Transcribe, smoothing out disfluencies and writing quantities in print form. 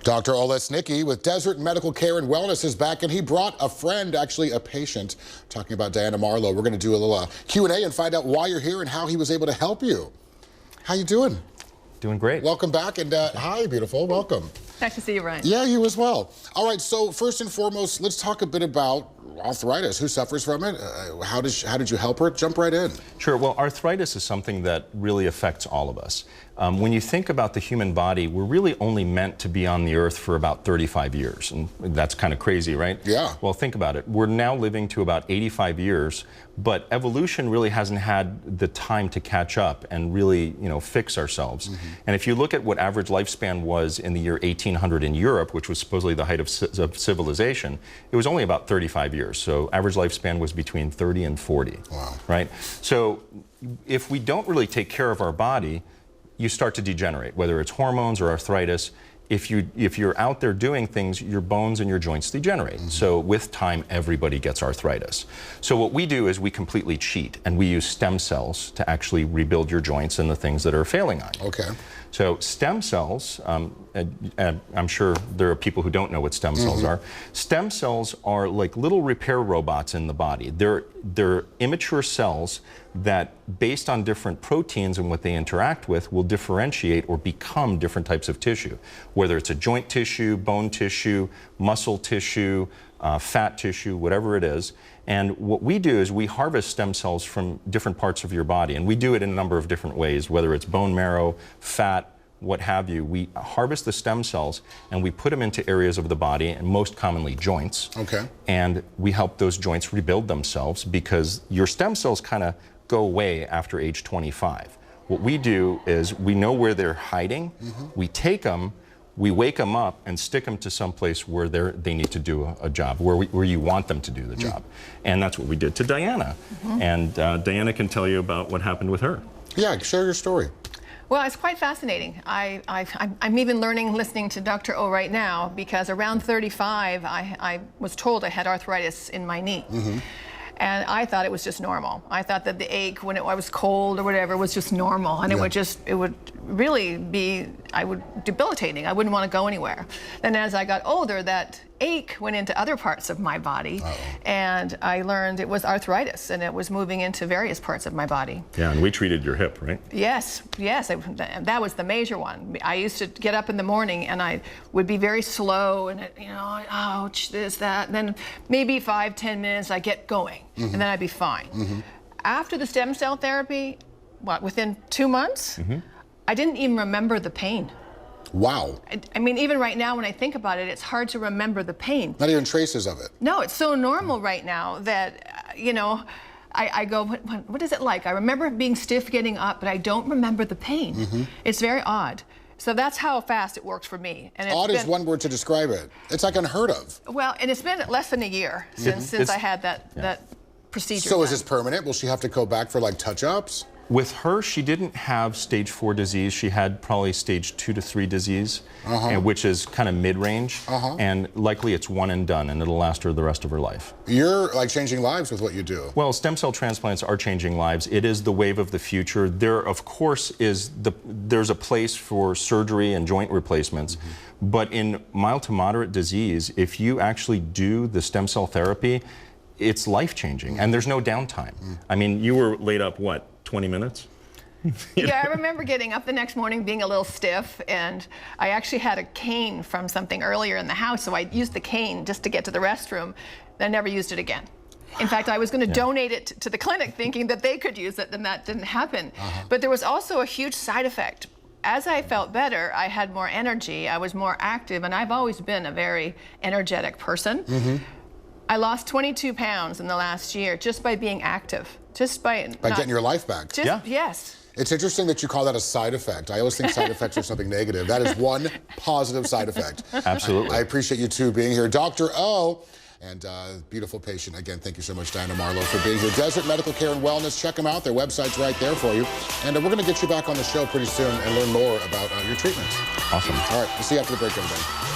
Dr. Olesnicki with Desert Medical Care and Wellness is back, and he brought a friend, actually a patient, talking about Diana Marlowe. We're going to do a little Q&A and find out why you're here and how he was able to help you. How you doing? Doing great. Welcome back, and hi, beautiful. Welcome. Nice to see you, Ryan. Yeah, you as well. All right, so first and foremost, let's talk a bit about arthritis. Who suffers from it? How did you help her? Jump right in. Sure. Well, arthritis is something that really affects all of us. When you think about the human body, we're really only meant to be on the earth for about 35 years. And that's kind of crazy, right? Yeah. Well, think about it. We're now living to about 85 years, but evolution really hasn't had the time to catch up and really, fix ourselves. Mm-hmm. And if you look at what average lifespan was in the year 1800 in Europe, which was supposedly the height of civilization, it was only about 35 years. So average lifespan was between 30 and 40. Wow. Right? So if we don't really take care of our body, you start to degenerate, whether it's hormones or arthritis. If you're out there doing things, your bones and your joints degenerate. Mm-hmm. So with time, everybody gets arthritis. So what we do is we completely cheat, and we use stem cells to actually rebuild your joints and the things that are failing on you. Okay. So stem cells, and I'm sure there are people who don't know what stem cells are. Stem cells are like little repair robots in the body. They're immature cells that, based on different proteins and what they interact with, will differentiate or become different types of tissue, whether it's a joint tissue, bone tissue, muscle tissue, fat tissue, whatever it is. And what we do is we harvest stem cells from different parts of your body, and we do it in a number of different ways, whether it's bone marrow, fat, what have you. We harvest the stem cells and we put them into areas of the body, and most commonly joints. Okay. And we help those joints rebuild themselves, because your stem cells kind of go away after age 25. What we do is we know where they're hiding. We take them, we wake them up and stick them to some place where they need to do a job, where you want them to do the job. And that's what we did to Diana. And Diana can tell you about what happened with her. Yeah, share your story. Well, it's quite fascinating. I'm even learning, listening to Dr. O right now, because around 35, I was told I had arthritis in my knee. And I thought it was just normal. I thought that the ache when I was cold or whatever was just normal, and it would really be debilitating. I wouldn't want to go anywhere. Then as I got older, that ache went into other parts of my body, and I learned it was arthritis, and it was moving into various parts of my body. Yeah, and we treated your hip, right? Yes, yes, that was the major one. I used to get up in the morning and I would be very slow, and ouch, this, that, and then maybe 5-10 minutes I get going, and then I'd be fine. After the stem cell therapy, within 2 months, I didn't even remember the pain. Wow. I mean, even right now when I think about it, it's hard to remember the pain. Not even traces of it. No, it's so normal right now that, I go, what is it like? I remember being stiff getting up, but I don't remember the pain. It's very odd. So that's how fast it works for me. And Odd is one word to describe it. It's like unheard of. Well, and it's been less than a year since I had that procedure. So is this permanent? Will she have to go back for like touch-ups? With her, she didn't have stage 4 disease. She had probably stage 2 to 3 disease, which is kind of mid-range. And likely it's one and done, and it'll last her the rest of her life. You're like changing lives with what you do. Well, stem cell transplants are changing lives. It is the wave of the future. There, of course, there's a place for surgery and joint replacements. But in mild to moderate disease, if you actually do the stem cell therapy, it's life-changing, and there's no downtime. I mean, you were laid up, what, 20 minutes? Yeah, I remember getting up the next morning being a little stiff, and I actually had a cane from something earlier in the house, so I used the cane just to get to the restroom. I never used it again. In fact, I was going to donate it to the clinic thinking that they could use it, and that didn't happen. But there was also a huge side effect. As I felt better, I had more energy, I was more active, and I've always been a very energetic person. I lost 22 pounds in the last year just by being active, just by getting your life back. Yes. It's interesting that you call that a side effect. I always think side effects are something negative. That is one positive side effect. Absolutely. I appreciate you two being here. Dr. O and beautiful patient. Again, thank you so much, Diana Marlowe, for being here. Desert Medical Care and Wellness. Check them out. Their website's right there for you. And we're going to get you back on the show pretty soon and learn more about your treatments. Awesome. All right. We'll see you after the break, everybody.